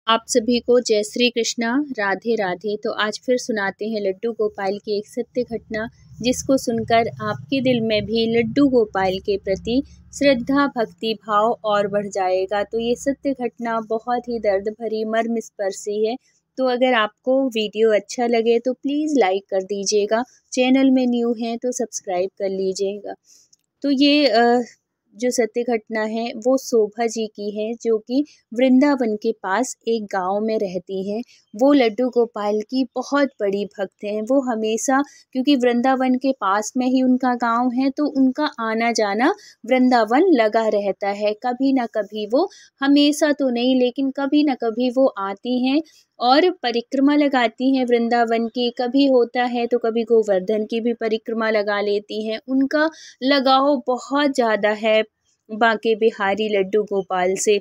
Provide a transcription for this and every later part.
आप सभी को जय श्री कृष्णा, राधे राधे। तो आज फिर सुनाते हैं लड्डू गोपाल की एक सत्य घटना, जिसको सुनकर आपके दिल में भी लड्डू गोपाल के प्रति श्रद्धा भक्ति भाव और बढ़ जाएगा। तो ये सत्य घटना बहुत ही दर्द भरी मर्मस्पर्शी है। तो अगर आपको वीडियो अच्छा लगे तो प्लीज़ लाइक कर दीजिएगा, चैनल में न्यू हैं तो सब्सक्राइब कर लीजिएगा। तो ये जो सत्य घटना है वो शोभा जी की है, जो कि वृंदावन के पास एक गांव में रहती हैं। वो लड्डू गोपाल की बहुत बड़ी भक्त हैं। वो हमेशा, क्योंकि वृंदावन के पास में ही उनका गांव है, तो उनका आना जाना वृंदावन लगा रहता है। कभी ना कभी वो, हमेशा तो नहीं लेकिन कभी ना कभी वो आती हैं और परिक्रमा लगाती हैं वृंदावन की। कभी होता है तो कभी गोवर्धन की भी परिक्रमा लगा लेती हैं। उनका लगाव बहुत ज़्यादा है बांके बिहारी लड्डू गोपाल से,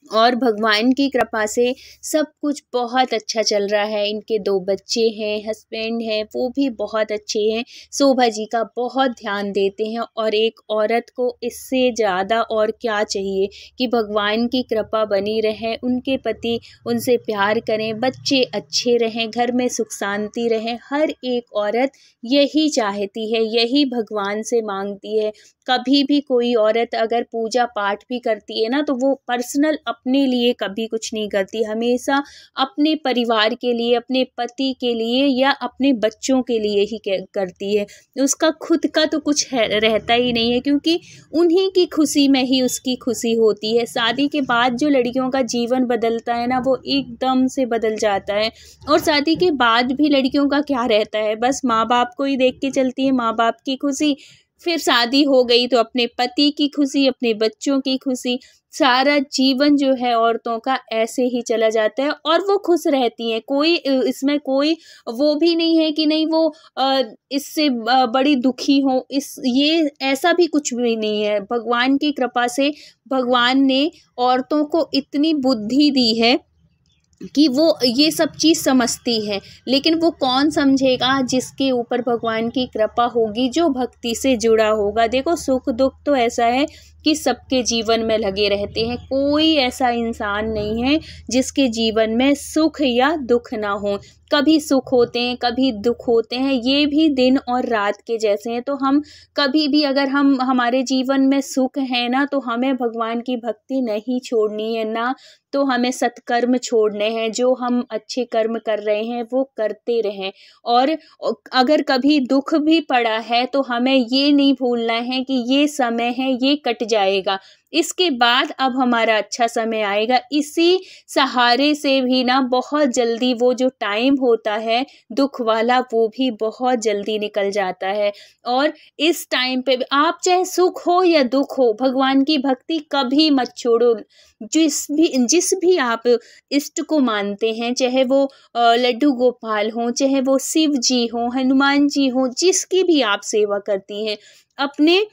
और भगवान की कृपा से सब कुछ बहुत अच्छा चल रहा है। इनके 2 बच्चे हैं, हस्बैंड हैं, वो भी बहुत अच्छे हैं। शोभा जी का बहुत ध्यान देते हैं, और एक औरत को इससे ज़्यादा और क्या चाहिए कि भगवान की कृपा बनी रहे, उनके पति उनसे प्यार करें, बच्चे अच्छे रहें, घर में सुख शांति रहे। हर एक औरत यही चाहती है, यही भगवान से मांगती है। कभी भी कोई औरत अगर पूजा पाठ भी करती है ना, तो वो पर्सनल अपने लिए कभी कुछ नहीं करती, हमेशा अपने परिवार के लिए, अपने पति के लिए या अपने बच्चों के लिए ही करती है। उसका खुद का तो कुछ रहता ही नहीं है, क्योंकि उन्हीं की खुशी में ही उसकी खुशी होती है। शादी के बाद जो लड़कियों का जीवन बदलता है ना, वो एकदम से बदल जाता है। और शादी के बाद भी लड़कियों का क्या रहता है, बस माँ बाप को ही देख के चलती है, माँ बाप की खुशी। फिर शादी हो गई तो अपने पति की खुशी, अपने बच्चों की खुशी, सारा जीवन जो है औरतों का ऐसे ही चला जाता है, और वो खुश रहती हैं। कोई इसमें कोई वो भी नहीं है कि नहीं वो इससे बड़ी दुखी हो, ये ऐसा भी कुछ भी नहीं है। भगवान की कृपा से भगवान ने औरतों को इतनी बुद्धि दी है कि वो ये सब चीज़ समझती है। लेकिन वो कौन समझेगा, जिसके ऊपर भगवान की कृपा होगी, जो भक्ति से जुड़ा होगा। देखो, सुख दुख तो ऐसा है कि सबके जीवन में लगे रहते हैं। कोई ऐसा इंसान नहीं है जिसके जीवन में सुख या दुख ना हो। कभी सुख होते हैं, कभी दुख होते हैं, ये भी दिन और रात के जैसे हैं। तो हम कभी भी, अगर हमारे जीवन में सुख है ना, तो हमें भगवान की भक्ति नहीं छोड़नी है, ना तो हमें सत्कर्म छोड़ने हैं। जो हम अच्छे कर्म कर रहे हैं वो करते रहें। और अगर कभी दुख भी पड़ा है तो हमें ये नहीं भूलना है कि ये समय है, ये कट जाएगा, इसके बाद अब हमारा अच्छा समय आएगा। इसी सहारे से भी ना बहुत जल्दी वो जो टाइम होता है दुख वाला, वो भी बहुत जल्दी निकल जाता है। और इस टाइम पे आप चाहे सुख हो या दुख हो, भगवान की भक्ति कभी मत छोड़ो। जिस भी आप इष्ट को मानते हैं, चाहे वो लड्डू गोपाल हो, चाहे वो शिव जी हो, हनुमान जी हो, जिसकी भी आप सेवा करती हैं, अपने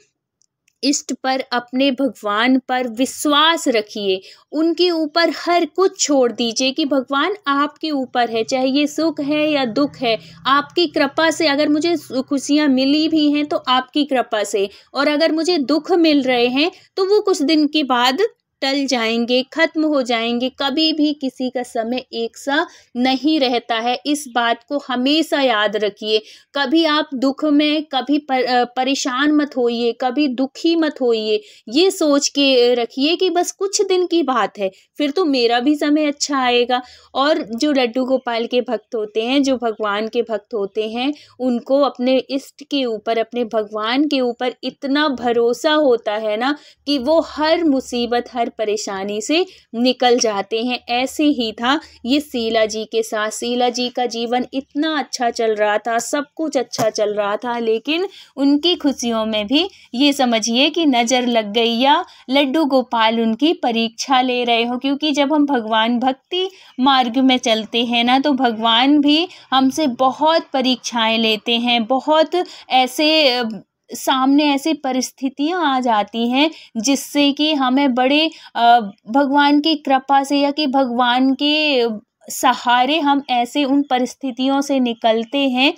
इष्ट पर, अपने भगवान पर विश्वास रखिए। उनके ऊपर हर कुछ छोड़ दीजिए कि भगवान आपके ऊपर है, चाहे ये सुख है या दुख है, आपकी कृपा से। अगर मुझे खुशियाँ मिली भी हैं तो आपकी कृपा से, और अगर मुझे दुख मिल रहे हैं तो वो कुछ दिन के बाद टल जाएंगे, खत्म हो जाएंगे। कभी भी किसी का समय एक सा नहीं रहता है, इस बात को हमेशा याद रखिए। कभी आप दुख में, कभी परेशान मत होइए, कभी दुखी मत होइए। ये सोच के रखिए कि बस कुछ दिन की बात है, फिर तो मेरा भी समय अच्छा आएगा। और जो लड्डू गोपाल के भक्त होते हैं, जो भगवान के भक्त होते हैं, उनको अपने इष्ट के ऊपर, अपने भगवान के ऊपर इतना भरोसा होता है ना, कि वो हर मुसीबत, हर परेशानी से निकल जाते हैं। ऐसे ही था ये शीला जी के साथ। शीला जी का जीवन इतना अच्छा चल रहा था, सब कुछ अच्छा चल रहा था, लेकिन उनकी खुशियों में भी ये समझिए कि नज़र लग गई, या लड्डू गोपाल उनकी परीक्षा ले रहे हो। क्योंकि जब हम भगवान भक्ति मार्ग में चलते हैं ना, तो भगवान भी हमसे बहुत परीक्षाएं लेते हैं। बहुत ऐसे सामने ऐसी परिस्थितियां आ जाती हैं जिससे कि हमें बड़े भगवान की कृपा से, या कि भगवान के सहारे हम ऐसे उन परिस्थितियों से निकलते हैं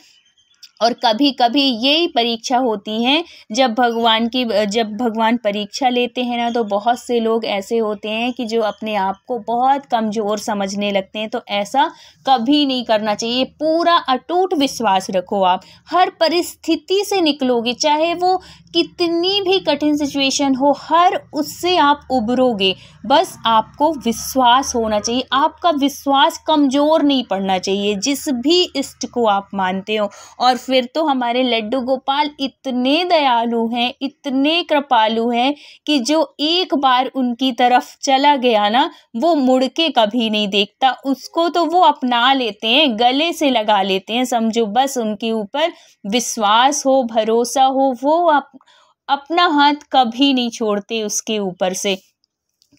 और कभी कभी यही परीक्षा होती हैं जब भगवान परीक्षा लेते हैं ना, तो बहुत से लोग ऐसे होते हैं कि जो अपने आप को बहुत कमज़ोर समझने लगते हैं। तो ऐसा कभी नहीं करना चाहिए। पूरा अटूट विश्वास रखो, आप हर परिस्थिति से निकलोगे, चाहे वो कितनी भी कठिन सिचुएशन हो, हर उससे आप उबरोगे। बस आपको विश्वास होना चाहिए, आपका विश्वास कमज़ोर नहीं पड़ना चाहिए जिस भी इष्ट को आप मानते हो। और फिर तो हमारे लड्डू गोपाल इतने दयालु हैं, इतने कृपालु हैं कि जो एक बार उनकी तरफ चला गया ना, वो मुड़ के कभी नहीं देखता, उसको तो वो अपना लेते हैं, गले से लगा लेते हैं समझो। बस उनके ऊपर विश्वास हो, भरोसा हो, वो अपना हाथ कभी नहीं छोड़ते उसके ऊपर से।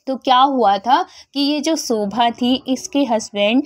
तो क्या हुआ था कि ये जो शोभा थी, इसके हस्बैंड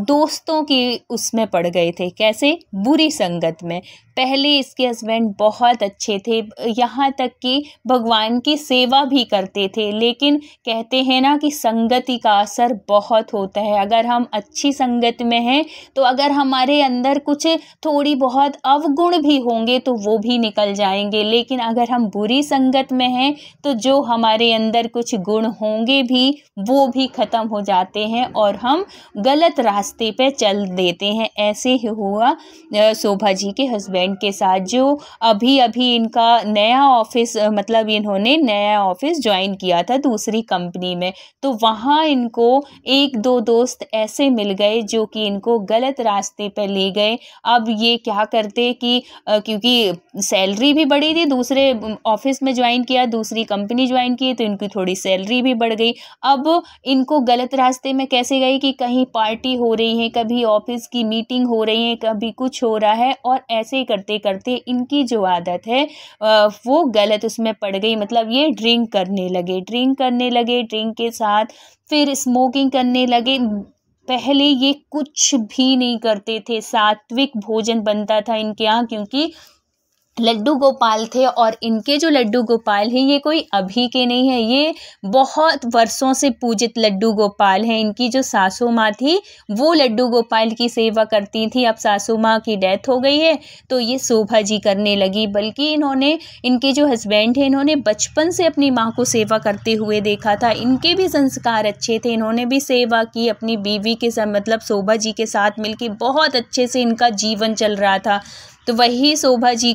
दोस्तों के उसमें पड़ गए थे। कैसे? बुरी संगत में। पहले इसके हस्बैंड बहुत अच्छे थे, यहाँ तक कि भगवान की सेवा भी करते थे, लेकिन कहते हैं ना कि संगति का असर बहुत होता है। अगर हम अच्छी संगत में हैं तो अगर हमारे अंदर कुछ थोड़ी बहुत अवगुण भी होंगे तो वो भी निकल जाएंगे, लेकिन अगर हम बुरी संगत में हैं तो जो हमारे अंदर कुछ गुण होंगे भी वो भी ख़त्म हो जाते हैं और हम गलत रास्ते पे चल देते हैं। ऐसे ही हुआ शोभा जी के हस्बैंड के साथ, जो अभी अभी इनका नया ऑफिस, मतलब इन्होंने नया ऑफिस ज्वाइन किया था दूसरी कंपनी में। तो वहाँ इनको एक दो दोस्त ऐसे मिल गए जो कि इनको गलत रास्ते पे ले गए। अब ये क्या करते कि क्योंकि सैलरी भी बढ़ी थी, दूसरे ऑफिस में ज्वाइन किया, दूसरी कंपनी ज्वाइन की, तो इनकी थोड़ी सैलरी भी बढ़ गई। अब इनको गलत रास्ते में कैसे गई कि कहीं पार्टी हो रही है, कभी ऑफिस की मीटिंग हो रही है, कभी कुछ हो रहा है, और ऐसे करते करते इनकी जो आदत है वो गलत उसमें पड़ गई। मतलब ये ड्रिंक करने लगे, ड्रिंक के साथ फिर स्मोकिंग करने लगे। पहले ये कुछ भी नहीं करते थे, सात्विक भोजन बनता था इनके यहाँ, क्योंकि लड्डू गोपाल थे। और इनके जो लड्डू गोपाल हैं ये कोई अभी के नहीं है, ये बहुत वर्षों से पूजित लड्डू गोपाल हैं। इनकी जो सासू माँ थी वो लड्डू गोपाल की सेवा करती थी। अब सासू माँ की डेथ हो गई है तो ये शोभा जी करने लगी। बल्कि इनके जो हस्बैंड हैं, इन्होंने बचपन से अपनी माँ को सेवा करते हुए देखा था। इनके भी संस्कार अच्छे थे, इन्होंने भी सेवा की अपनी बीवी के साथ, मतलब शोभा जी के साथ मिलकर बहुत अच्छे से इनका जीवन चल रहा था। तो वही शोभा जी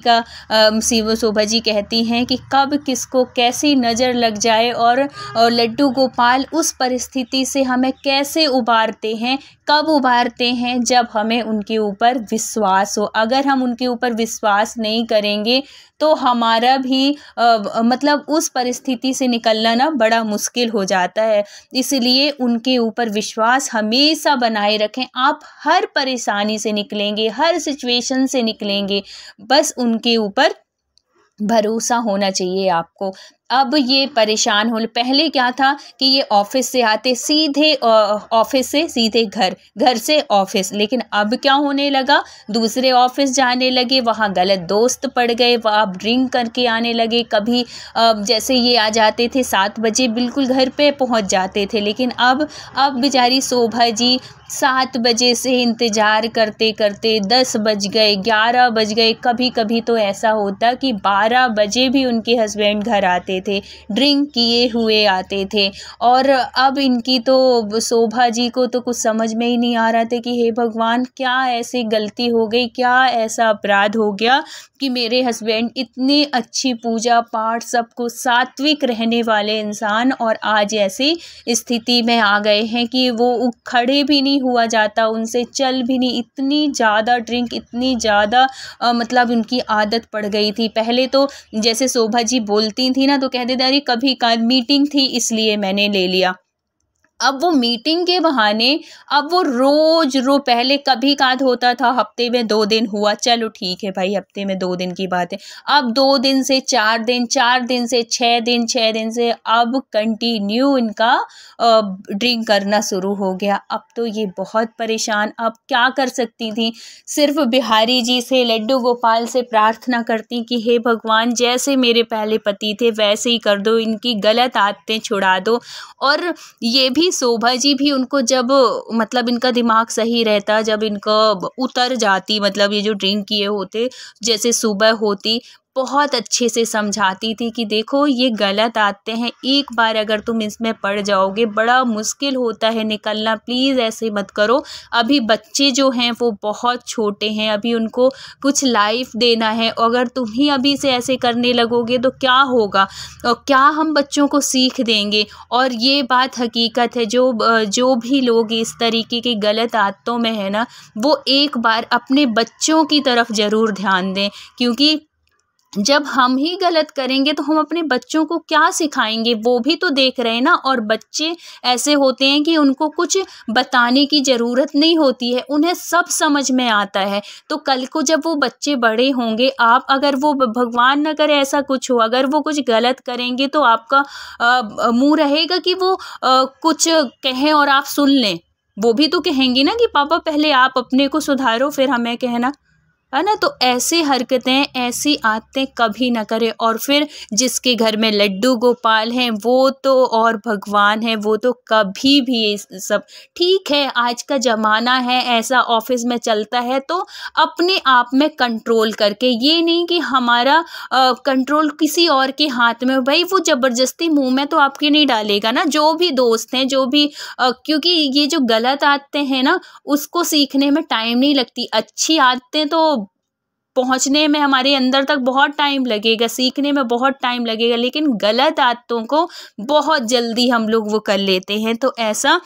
कहती हैं कि कब किसको कैसी नज़र लग जाए, और लड्डू गोपाल उस परिस्थिति से हमें कैसे उबारते हैं, कब उबारते हैं, जब हमें उनके ऊपर विश्वास हो। अगर हम उनके ऊपर विश्वास नहीं करेंगे तो हमारा भी मतलब उस परिस्थिति से निकलना ना बड़ा मुश्किल हो जाता है। इसलिए उनके ऊपर विश्वास हमेशा बनाए रखें। आप हर परेशानी से निकलेंगे, हर सिचुएशन से निकलेंगे, बस उनके ऊपर भरोसा होना चाहिए आपको। अब ये परेशान हो, पहले क्या था कि ये ऑफिस से आते सीधे ऑफिस से सीधे घर से ऑफिस, लेकिन अब क्या होने लगा, दूसरे ऑफिस जाने लगे, वहाँ गलत दोस्त पड़ गए, वहाँ ड्रिंक करके आने लगे। कभी जैसे ये आ जाते थे 7 बजे बिल्कुल घर पे पहुँच जाते थे, लेकिन अब बेचारी शोभा जी 7 बजे से इंतज़ार करते करते 10 बज गए, 11 बज गए, कभी कभी तो ऐसा होता कि 12 बजे भी उनके हस्बैंड घर आते थे, ड्रिंक किए हुए आते थे। और अब इनकी तो शोभा जी को तो कुछ समझ में ही नहीं आ रहा था कि हे भगवान, क्या ऐसी गलती हो गई, क्या ऐसा अपराध हो गया कि मेरे हस्बैंड इतनी अच्छी पूजा पाठ सब कुछ सात्विक रहने वाले इंसान, और आज ऐसी स्थिति में आ गए हैं कि वो खड़े भी नहीं हुआ जाता उनसे, चल भी नहीं। इतनी ज़्यादा ड्रिंक, इतनी ज़्यादा मतलब उनकी आदत पड़ गई थी। पहले तो जैसे शोभा जी बोलती थी ना तो कहते थे अरे कभी का मीटिंग थी इसलिए मैंने ले लिया। अब वो मीटिंग के बहाने अब वो रोज पहले कभी काद होता था हफ्ते में 2 दिन हुआ, चलो ठीक है भाई हफ्ते में 2 दिन की बात है। अब 2 दिन से 4 दिन, 4 दिन से 6 दिन, 6 दिन से अब कंटिन्यू इनका ड्रिंक करना शुरू हो गया। अब तो ये बहुत परेशान, अब क्या कर सकती थी, सिर्फ बिहारी जी से, लड्डू गोपाल से प्रार्थना करती कि हे भगवान, जैसे मेरे पहले पति थे वैसे ही कर दो, इनकी गलत आदतें छुड़ा दो। और ये भी क्योंकि शोभा जी भी उनको जब मतलब इनका दिमाग सही रहता, जब इनका उतर जाती, मतलब ये जो ड्रिंक किए होते, जैसे सुबह होती, बहुत अच्छे से समझाती थी कि देखो ये गलत आदतें हैं, एक बार अगर तुम इसमें पड़ जाओगे बड़ा मुश्किल होता है निकलना, प्लीज़ ऐसे मत करो। अभी बच्चे जो हैं वो बहुत छोटे हैं, अभी उनको कुछ लाइफ देना है, अगर तुम ही अभी से ऐसे करने लगोगे तो क्या होगा और क्या हम बच्चों को सीख देंगे। और ये बात हकीकत है, जो भी लोग इस तरीके की गलत आदतों में है ना, वो एक बार अपने बच्चों की तरफ ज़रूर ध्यान दें, क्योंकि जब हम ही गलत करेंगे तो हम अपने बच्चों को क्या सिखाएंगे, वो भी तो देख रहे हैं ना। और बच्चे ऐसे होते हैं कि उनको कुछ बताने की ज़रूरत नहीं होती है, उन्हें सब समझ में आता है। तो कल को जब वो बच्चे बड़े होंगे, आप अगर वो भगवान न करे ऐसा कुछ हो, अगर वो कुछ गलत करेंगे तो आपका मुंह रहेगा कि वो कुछ कहें और आप सुन लें। वो भी तो कहेंगे ना कि पापा पहले आप अपने को सुधारो फिर हमें कहना, है ना। तो ऐसी हरकतें, ऐसी आदतें कभी ना करें। और फिर जिसके घर में लड्डू गोपाल हैं वो तो और भगवान है, वो तो कभी भी ये सब, ठीक है आज का ज़माना है ऐसा, ऑफिस में चलता है, तो अपने आप में कंट्रोल करके, ये नहीं कि हमारा कंट्रोल किसी और के हाथ में। भाई वो ज़बरदस्ती मुंह में तो आपके नहीं डालेगा ना, जो भी दोस्त हैं, जो भी क्योंकि ये जो गलत आदतें हैं ना, उसको सीखने में टाइम नहीं लगती। अच्छी आदतें तो पहुँचने में हमारे अंदर तक बहुत टाइम लगेगा, सीखने में बहुत टाइम लगेगा, लेकिन गलत आदतों को बहुत जल्दी हम लोग वो कर लेते हैं। तो ऐसा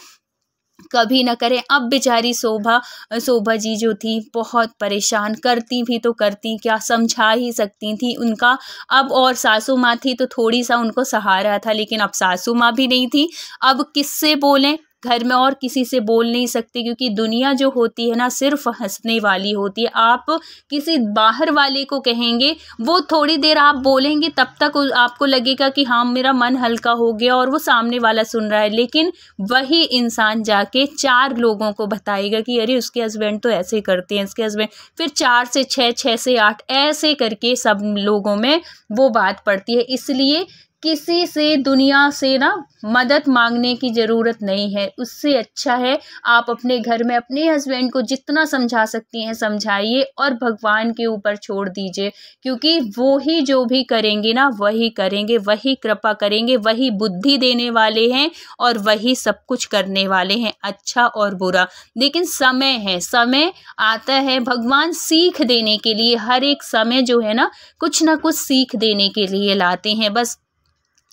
कभी ना करें। अब बेचारी शोभा जी जो थी बहुत परेशान, करती भी तो करती क्या, समझा ही सकती थी उनका। अब और सासू माँ थी तो थोड़ी सा उनको सहारा था, लेकिन अब सासू माँ भी नहीं थी, अब किससे बोलें, घर में और किसी से बोल नहीं सकते, क्योंकि दुनिया जो होती है ना सिर्फ हंसने वाली होती है। आप किसी बाहर वाले को कहेंगे, वो थोड़ी देर आप बोलेंगे तब तक आपको लगेगा कि हाँ मेरा मन हल्का हो गया और वो सामने वाला सुन रहा है, लेकिन वही इंसान जाके 4 लोगों को बताएगा कि अरे उसके हस्बैंड तो ऐसे करते हैं, इसके हस्बैंड, फिर 4 से 6, 6 से 8 ऐसे करके सब लोगों में वो बात पड़ती है। इसलिए किसी से, दुनिया से ना मदद मांगने की ज़रूरत नहीं है। उससे अच्छा है आप अपने घर में अपने हस्बैंड को जितना समझा सकती हैं समझाइए और भगवान के ऊपर छोड़ दीजिए, क्योंकि वो ही जो भी करेंगे ना वही करेंगे, वही कृपा करेंगे, वही बुद्धि देने वाले हैं और वही सब कुछ करने वाले हैं, अच्छा और बुरा। लेकिन समय है, समय आता है भगवान सीख देने के लिए, हर एक समय जो है ना कुछ ना कुछ सीख देने के लिए लाते हैं। बस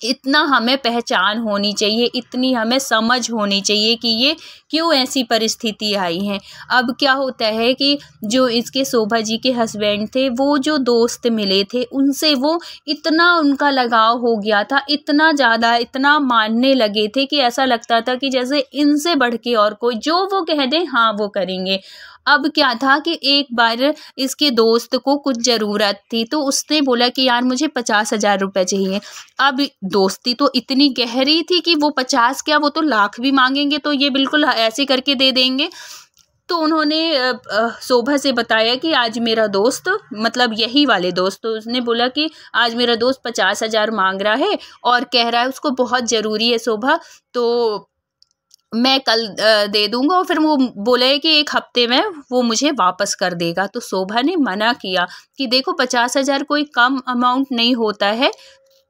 इतना हमें पहचान होनी चाहिए, इतनी हमें समझ होनी चाहिए कि ये क्यों ऐसी परिस्थिति आई है। अब क्या होता है कि जो इसके शोभा जी के हस्बैंड थे, वो जो दोस्त मिले थे उनसे वो इतना उनका लगाव हो गया था, इतना ज़्यादा, इतना मानने लगे थे कि ऐसा लगता था कि जैसे इनसे बढ़ के और कोई, जो वो कह दें हाँ वो करेंगे। अब क्या था कि एक बार इसके दोस्त को कुछ ज़रूरत थी, तो उसने बोला कि यार मुझे 50,000 रुपये चाहिए। अब दोस्ती तो इतनी गहरी थी कि वो 50 क्या, वो तो लाख भी मांगेंगे तो ये बिल्कुल ऐसे करके दे देंगे। तो उन्होंने शोभा से बताया कि आज मेरा दोस्त, मतलब यही वाले दोस्त, तो उसने बोला कि आज मेरा दोस्त 50,000 मांग रहा है और कह रहा है उसको बहुत ज़रूरी है शोभा, तो मैं कल दे दूँगा। और फिर वो बोले कि 1 हफ्ते में वो मुझे वापस कर देगा। तो शोभा ने मना किया कि देखो 50,000 कोई कम अमाउंट नहीं होता है,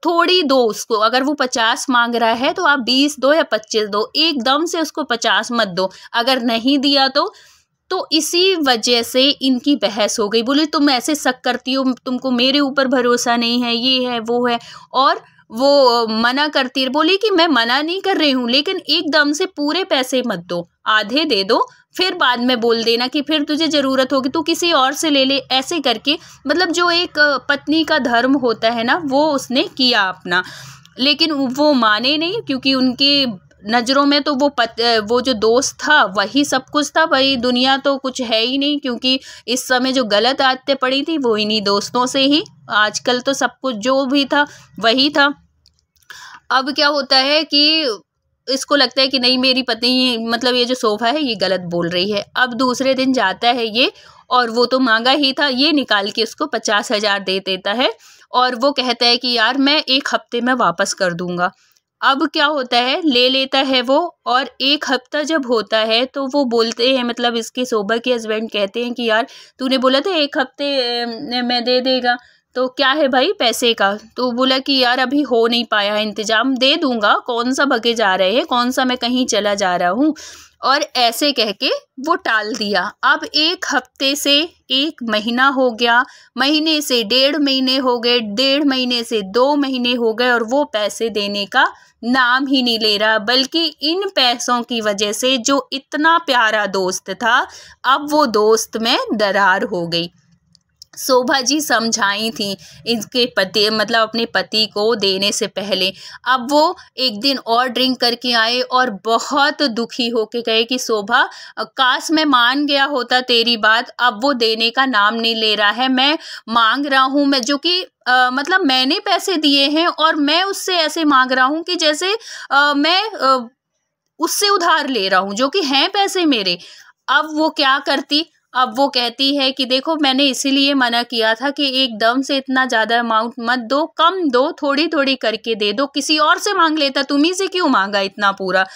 थोड़ी दो उसको, अगर वो 50 मांग रहा है तो आप 20 दो या 25 दो, एकदम से उसको 50 मत दो। अगर नहीं दिया तो इसी वजह से इनकी बहस हो गई। बोली तुम ऐसे शक करती हो, तुमको मेरे ऊपर भरोसा नहीं है, ये है वो है। और वो मना करती, बोली कि मैं मना नहीं कर रही हूँ, लेकिन एकदम से पूरे पैसे मत दो, आधे दे दो, फिर बाद में बोल देना कि फिर तुझे ज़रूरत होगी तो किसी और से ले ले। ऐसे करके, मतलब जो एक पत्नी का धर्म होता है ना वो उसने किया अपना, लेकिन वो माने नहीं, क्योंकि उनके नज़रों में तो वो जो दोस्त था वही सब कुछ था। भाई दुनिया तो कुछ है ही नहीं, क्योंकि इस समय जो गलत आदतें पड़ी थी वो इन्हीं दोस्तों से ही, आजकल तो सब कुछ जो भी था वही था। अब क्या होता है कि इसको लगता है कि नहीं मेरी पत्नी, मतलब ये जो शोभा है ये गलत बोल रही है। अब दूसरे दिन जाता है ये, और वो तो मांगा ही था, ये निकाल के उसको 50,000 दे देता है और वो कहता है कि यार मैं 1 हफ्ते में वापस कर दूंगा। अब क्या होता है, ले लेता है वो, और 1 हफ्ता जब होता है तो वो बोलते हैं, मतलब इसके शोभा के हस्बैंड कहते हैं कि यार तूने बोला था 1 हफ्ते में दे देगा, तो क्या है भाई पैसे का? तो बोला कि यार अभी हो नहीं पाया है इंतजाम, दे दूंगा, कौन सा भगे जा रहे हैं, कौन सा मैं कहीं चला जा रहा हूँ, और ऐसे कह के वो टाल दिया। अब 1 हफ्ते से 1 महीना हो गया, महीने से 1.5 महीने हो गए, 1.5 महीने से 2 महीने हो गए, और वो पैसे देने का नाम ही नहीं ले रहा। बल्कि इन पैसों की वजह से जो इतना प्यारा दोस्त था, अब वो दोस्त में दरार हो गई। शोभा जी समझाई थी इसके पति, मतलब अपने पति को देने से पहले। अब वो एक दिन और ड्रिंक करके आए और बहुत दुखी होके गए कि शोभा, काश मैं मान गया होता तेरी बात, अब वो देने का नाम नहीं ले रहा है, मैं मांग रहा हूँ, मैं जो कि मतलब मैंने पैसे दिए हैं और मैं उससे ऐसे मांग रहा हूँ कि जैसे मैं उससे उधार ले रहा हूँ, जो कि हैं पैसे मेरे। अब वो क्या करती, अब वो कहती है कि देखो मैंने इसीलिए मना किया था कि एकदम से इतना ज़्यादा अमाउंट मत दो, कम दो, थोड़ी थोड़ी करके दे दो, किसी और से मांग लेता, तुम्ही से क्यों मांगा इतना पूरा।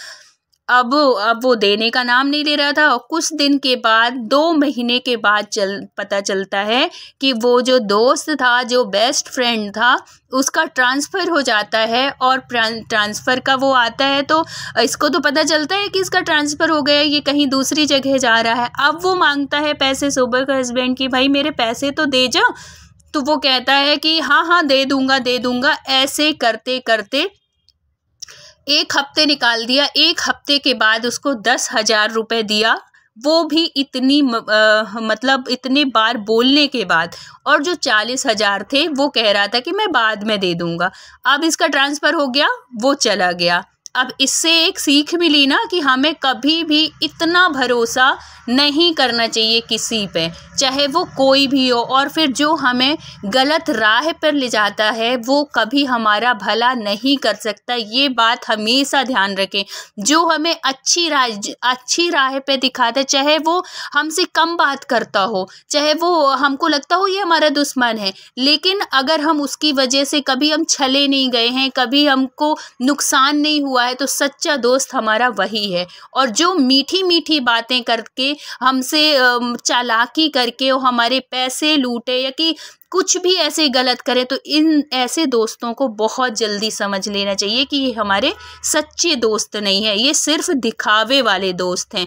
अब वो देने का नाम नहीं ले रहा था, और कुछ दिन के बाद, 2 महीने के बाद पता चलता है कि वो जो दोस्त था, जो बेस्ट फ्रेंड था, उसका ट्रांसफ़र हो जाता है, और ट्रांसफ़र का वो आता है तो इसको तो पता चलता है कि इसका ट्रांसफ़र हो गया, ये कहीं दूसरी जगह जा रहा है। अब वो मांगता है पैसे शोभा का हस्बैंड की, भाई मेरे पैसे तो दे जा। तो वो कहता है कि हाँ हाँ दे दूंगा दे दूंगा। ऐसे करते करते 1 हफ्ते निकाल दिया। 1 हफ्ते के बाद उसको 10,000 रुपये दिया, वो भी इतनी मतलब इतने बार बोलने के बाद। और जो 40,000 थे वो कह रहा था कि मैं बाद में दे दूंगा। अब इसका ट्रांसफ़र हो गया, वो चला गया। अब इससे एक सीख मिली ना कि हमें कभी भी इतना भरोसा नहीं करना चाहिए किसी पे, चाहे वो कोई भी हो। और फिर जो हमें गलत राह पर ले जाता है वो कभी हमारा भला नहीं कर सकता, ये बात हमेशा ध्यान रखें। जो हमें अच्छी राह पे दिखाता है, चाहे वो हमसे कम बात करता हो, चाहे वो हमको लगता हो ये हमारा दुश्मन है, लेकिन अगर हम उसकी वजह से कभी हम छले नहीं गए हैं, कभी हमको नुकसान नहीं हुआ है, तो सच्चा दोस्त हमारा वही है। और जो मीठी मीठी बातें करके हमसे चालाकी करके और हमारे पैसे लूटे, या कि कुछ भी ऐसे गलत करे, तो इन ऐसे दोस्तों को बहुत जल्दी समझ लेना चाहिए कि ये हमारे सच्चे दोस्त नहीं है, ये सिर्फ दिखावे वाले दोस्त हैं।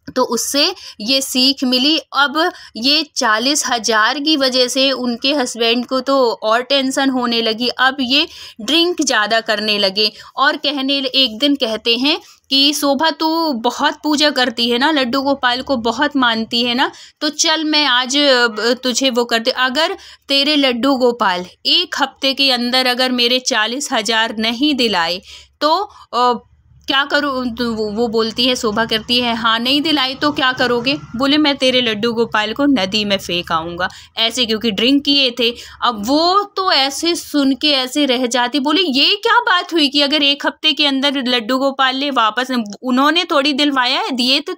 तो उससे ये सीख मिली। अब ये 40,000 की वजह से उनके हस्बैंड को तो और टेंशन होने लगी। अब ये ड्रिंक ज़्यादा करने लगे और एक दिन कहते हैं कि शोभा तू बहुत पूजा करती है ना, लड्डू गोपाल को बहुत मानती है ना, तो चल मैं आज तुझे वो करते, अगर तेरे लड्डू गोपाल 1 हफ्ते के अंदर अगर मेरे 40,000 नहीं दिलाए तो क्या करूँ। तो वो बोलती है, शोभा करती है, हाँ नहीं दिलाई तो क्या करोगे? बोले मैं तेरे लड्डू गोपाल को नदी में फेंक आऊँगा, ऐसे क्योंकि ड्रिंक किए थे। अब वो तो ऐसे सुन के ऐसे रह जाती, बोले ये क्या बात हुई कि अगर 1 हफ्ते के अंदर लड्डू गोपाल ने वापस, उन्होंने थोड़ी दिलवाया है, दिए तो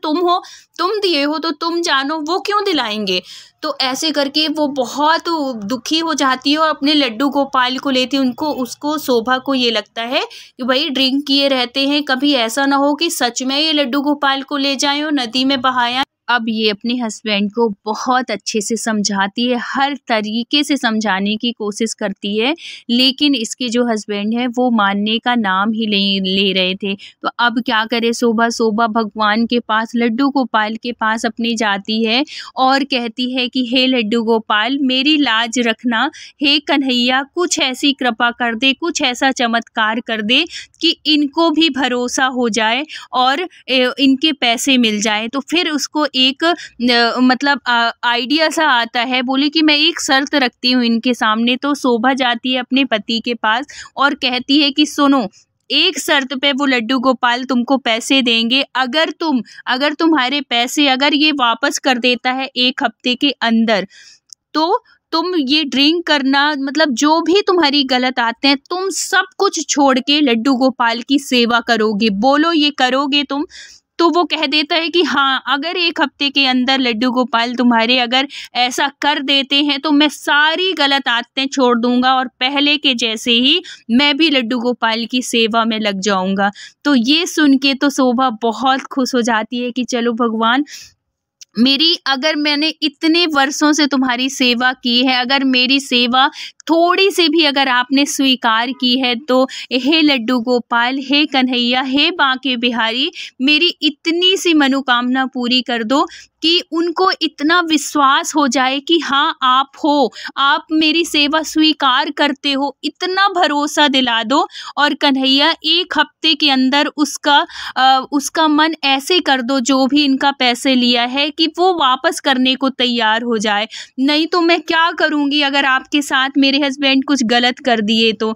तुम दिए हो तो तुम जानो, वो क्यों दिलाएंगे। तो ऐसे करके वो बहुत दुखी हो जाती है और अपने लड्डू गोपाल को लेती है। उसको शोभा को ये लगता है कि भाई ड्रिंक किए रहते हैं, कभी ऐसा ना हो कि सच में ये लड्डू गोपाल को ले जाएं और नदी में बहाया। अब ये अपने हस्बैंड को बहुत अच्छे से समझाती है, हर तरीके से समझाने की कोशिश करती है, लेकिन इसके जो हस्बैंड है वो मानने का नाम ही ले रहे थे। तो अब क्या करे शोभा भगवान के पास, लड्डू गोपाल के पास अपनी जाती है और कहती है कि हे लड्डू गोपाल मेरी लाज रखना, हे कन्हैया कुछ ऐसी कृपा कर दे, कुछ ऐसा चमत्कार कर दे कि इनको भी भरोसा हो जाए और इनके पैसे मिल जाए। तो फिर उसको एक मतलब आइडिया सा आता है, बोले कि मैं एक शर्त रखती हूँ इनके सामने। तो शोभा जाती है अपने पति के पास और कहती है कि सुनो, एक शर्त पे वो लड्डू गोपाल तुमको पैसे देंगे, अगर तुम्हारे पैसे अगर ये वापस कर देता है 1 हफ्ते के अंदर, तो तुम ये ड्रिंक करना, मतलब जो भी तुम्हारी गलत आते हैं, तुम सब कुछ छोड़ के लड्डू गोपाल की सेवा करोगे। बोलो ये करोगे तुम? तो वो कह देता है कि हाँ, अगर 1 हफ्ते के अंदर लड्डू गोपाल तुम्हारे अगर ऐसा कर देते हैं तो मैं सारी गलत आदतें छोड़ दूंगा और पहले के जैसे ही मैं भी लड्डू गोपाल की सेवा में लग जाऊंगा। तो ये सुन के तो शोभा बहुत खुश हो जाती है कि चलो भगवान, अगर मैंने इतने वर्षों से तुम्हारी सेवा की है, अगर मेरी सेवा थोड़ी सी भी अगर आपने स्वीकार की है, तो हे लड्डू गोपाल, हे कन्हैया, हे बांके बिहारी, मेरी इतनी सी मनोकामना पूरी कर दो कि उनको इतना विश्वास हो जाए कि हाँ आप हो, आप मेरी सेवा स्वीकार करते हो, इतना भरोसा दिला दो। और कन्हैया 1 हफ्ते के अंदर उसका मन ऐसे कर दो, जो भी इनका पैसे लिया है, कि वो वापस करने को तैयार हो जाए। नहीं तो मैं क्या करूँगी अगर आपके साथ मेरे हस्बैंड कुछ गलत कर दिए तो।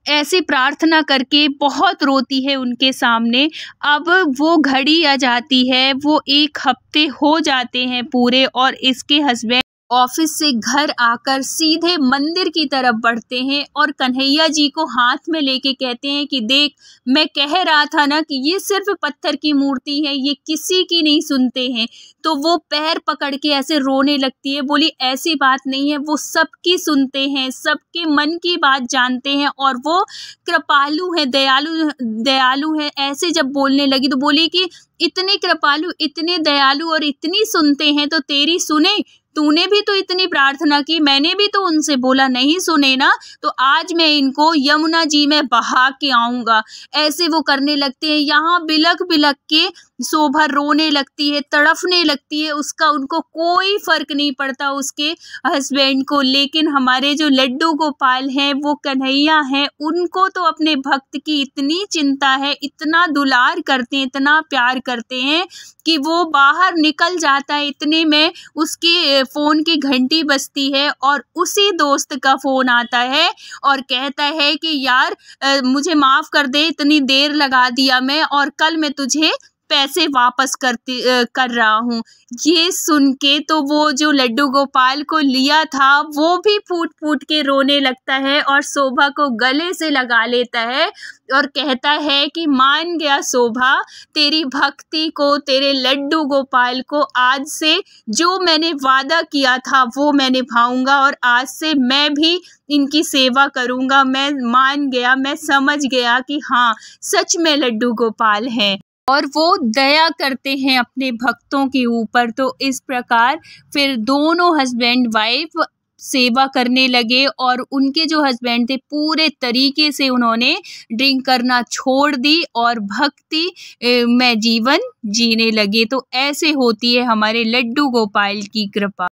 ऐसे प्रार्थना करके बहुत रोती है उनके सामने। अब वो घड़ी आ जाती है, वो 1 हफ्ते हो जाते हैं पूरे, और इसके हस्बैंड ऑफिस से घर आकर सीधे मंदिर की तरफ बढ़ते हैं और कन्हैया जी को हाथ में लेके कहते हैं कि देख, मैं कह रहा था ना कि ये सिर्फ पत्थर की मूर्ति है, ये किसी की नहीं सुनते हैं। तो वो पैर पकड़ के ऐसे रोने लगती है, बोली ऐसी बात नहीं है, वो सबकी सुनते हैं, सबके मन की बात जानते हैं और वो कृपालु है, दयालु है। ऐसे जब बोलने लगी तो बोली कि इतने कृपालु, इतने दयालु और इतनी सुनते हैं तो तेरी सुने? तूने भी तो इतनी प्रार्थना की, मैंने भी तो उनसे बोला, नहीं सुने ना, तो आज मैं इनको यमुना जी में बहा के आऊँगा। ऐसे वो करने लगते हैं। यहाँ बिलख बिलख के शोभा रोने लगती है, तड़फने लगती है। उनको कोई फर्क नहीं पड़ता उसके हस्बैंड को। लेकिन हमारे जो लड्डू गोपाल हैं, वो कन्हैया हैं, उनको तो अपने भक्त की इतनी चिंता है, इतना दुलार करते हैं, इतना प्यार करते हैं कि वो बाहर निकल जाता है, इतने में उसके फ़ोन की घंटी बजती है और उसी दोस्त का फ़ोन आता है और कहता है कि यार मुझे माफ़ कर दे, इतनी देर लगा दिया मैं, और कल मैं तुझे पैसे वापस कर रहा हूँ। ये सुन के तो वो जो लड्डू गोपाल को लिया था, वो भी फूट फूट के रोने लगता है और शोभा को गले से लगा लेता है और कहता है कि मान गया शोभा, तेरी भक्ति को, तेरे लड्डू गोपाल को। आज से जो मैंने वादा किया था वो मैं निभाऊंगा और आज से मैं भी इनकी सेवा करूंगा। मैं मान गया, मैं समझ गया कि हाँ, सच में लड्डू गोपाल हैं और वो दया करते हैं अपने भक्तों के ऊपर। तो इस प्रकार फिर दोनों हस्बैंड वाइफ सेवा करने लगे और उनके जो हस्बैंड थे, पूरे तरीके से उन्होंने ड्रिंक करना छोड़ दी और भक्ति में जीवन जीने लगे। तो ऐसे होती है हमारे लड्डू गोपाल की कृपा।